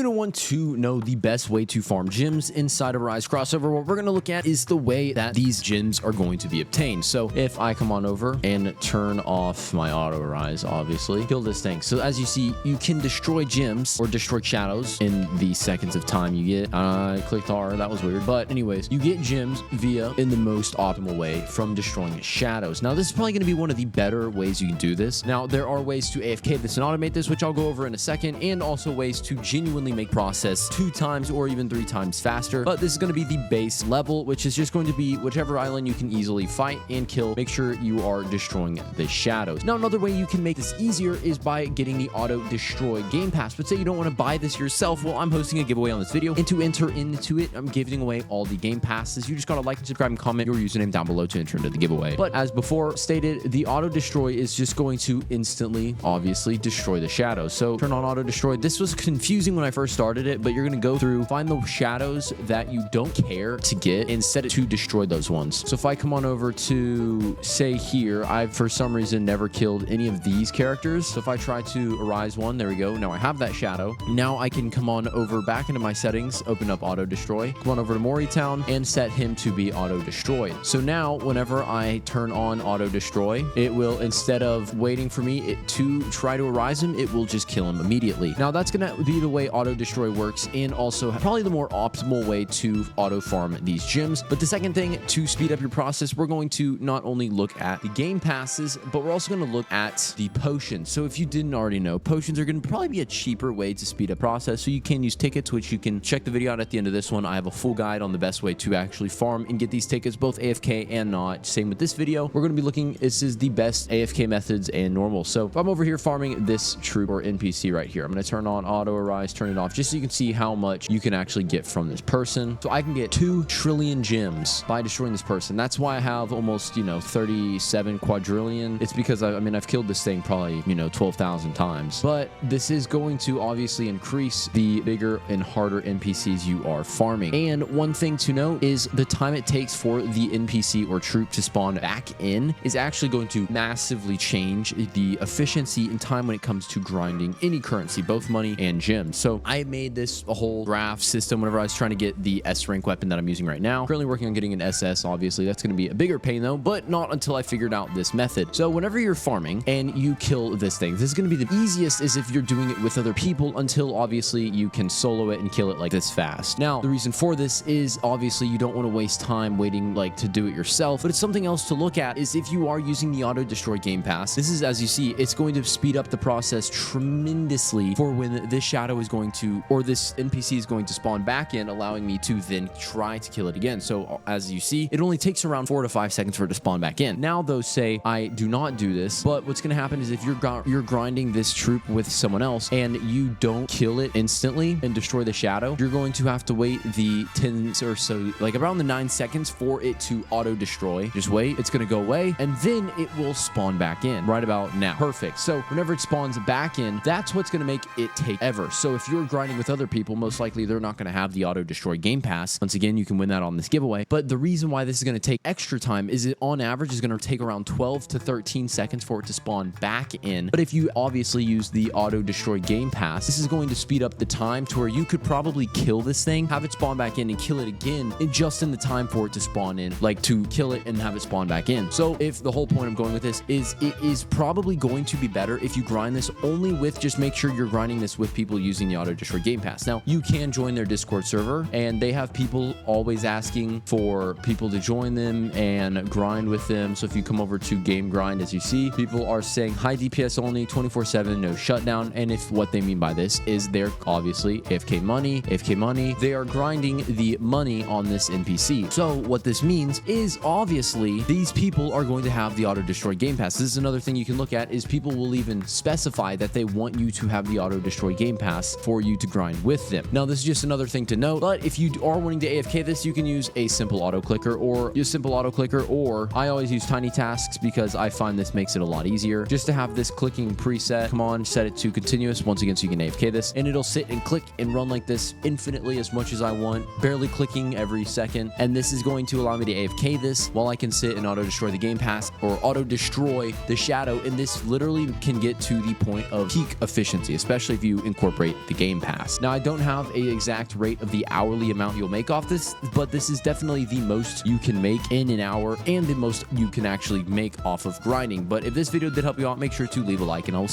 You're going to want to know the best way to farm gems inside of Rise crossover. What we're going to look at is the way that these gems are going to be obtained. So if I come on over and turn off my auto Rise, obviously, kill this thing. So as you see, you can destroy gems or destroy shadows in the seconds of time you get. I clicked R, that was weird. But anyways, you get gems in the most optimal way from destroying shadows. Now, this is probably going to be one of the better ways you can do this. Now, there are ways to AFK this and automate this, which I'll go over in a second, and also ways to genuinely make process 2 times or even 3 times faster. But this is going to be the base level, which is just going to be whichever island you can easily fight and kill. Make sure you are destroying the shadows. Now, another way you can make this easier is by getting the auto destroy game pass. But say you don't want to buy this yourself, well, I'm hosting a giveaway on this video, and to enter into it, I'm giving away all the game passes. You just gotta like and subscribe and comment your username down below to enter into the giveaway. But as before stated, the auto destroy is just going to instantly, obviously, destroy the shadows. So turn on auto destroy. This was confusing when I first started it, but you're going to go through, find the shadows that you don't care to get and set it to destroy those ones. So if I come on over to, say here, I've for some reason never killed any of these characters. So if I try to arise one, there we go. Now I have that shadow. Now I can come on over back into my settings, open up auto destroy, come on over to Moritown and set him to be auto destroyed. So now whenever I turn on auto destroy, it will, instead of waiting for me to try to arise him, it will just kill him immediately. Now that's going to be the way auto destroy works, and also probably the more optimal way to auto farm these gems. But the second thing to speed up your process, we're going to not only look at the game passes, but we're also going to look at the potions. So if you didn't already know, potions are going to probably be a cheaper way to speed up process. So you can use tickets, which you can check the video out at the end of this one. I have a full guide on the best way to actually farm and get these tickets, both AFK and not. Same with this video. We're going to be looking, this is the best AFK methods and normal. So if I'm over here farming this troop or NPC right here, I'm going to turn on auto arise, turn it off, just so you can see how much you can actually get from this person. So I can get 2 trillion gems by destroying this person. That's why I have almost, 37 quadrillion. It's because I've killed this thing probably, 12,000 times. But this is going to obviously increase the bigger and harder NPCs you are farming. And one thing to note is the time it takes for the NPC or troop to spawn back in is actually going to massively change the efficiency and time when it comes to grinding any currency, both money and gems. So I made this a whole draft system whenever I was trying to get the S rank weapon that I'm using right now. Currently working on getting an SS, obviously. That's going to be a bigger pain though, but not until I figured out this method. So whenever you're farming and you kill this thing, this is going to be the easiest is if you're doing it with other people, until obviously you can solo it and kill it like this fast. Now, the reason for this is obviously you don't want to waste time waiting to do it yourself, but it's something else to look at is if you are using the auto destroy game pass, this is, as you see, it's going to speed up the process tremendously for when this shadow is going to, or this NPC is going to spawn back in, allowing me to then try to kill it again. So as you see, it only takes around 4 to 5 seconds for it to spawn back in. Now, though, say I do not do this, but what's going to happen is if you're grinding this troop with someone else and you don't kill it instantly and destroy the shadow, you're going to have to wait the 10 or so, around the 9 seconds for it to auto destroy. Just wait, it's going to go away, and then it will spawn back in right about now. Perfect. So whenever it spawns back in, that's what's going to make it take ever. So if you're grinding with other people, most likely they're not going to have the auto destroy game pass. Once again, you can win that on this giveaway. But the reason why this is going to take extra time is it on average is going to take around 12 to 13 seconds for it to spawn back in. But if you obviously use the auto destroy game pass, this is going to speed up the time to where you could probably kill this thing, have it spawn back in, and kill it again just in the time for it to spawn in, to kill it and have it spawn back in. So if the whole point I'm going with this is it is probably going to be better if you grind this only with, just make sure you're grinding this with people using the auto destroy game pass. Now, you can join their Discord server, and they have people always asking for people to join them and grind with them. So if you come over to game grind, as you see, people are saying high DPS only, 24/7, no shutdown. And if what they mean by this is they're obviously AFK money, they are grinding the money on this NPC. So what this means is obviously these people are going to have the auto destroy game pass. This is another thing you can look at, is people will even specify that they want you to have the auto destroy game pass for you to grind with them. Now, this is just another thing to note, but if you are wanting to AFK this, you can use a simple auto clicker, or I always use tiny tasks because I find this makes it a lot easier just to have this clicking preset. Come on, set it to continuous once again so you can AFK this, and it'll sit and click and run like this infinitely as much as I want, barely clicking every second. And this is going to allow me to AFK this while I can sit and auto destroy the game pass or auto destroy the shadow. And this literally can get to the point of peak efficiency, especially if you incorporate the game Game Pass. Now, I don't have an exact rate of the hourly amount you'll make off this, but this is definitely the most you can make in an hour and the most you can actually make off of grinding. But if this video did help you out, make sure to leave a like, and I will see you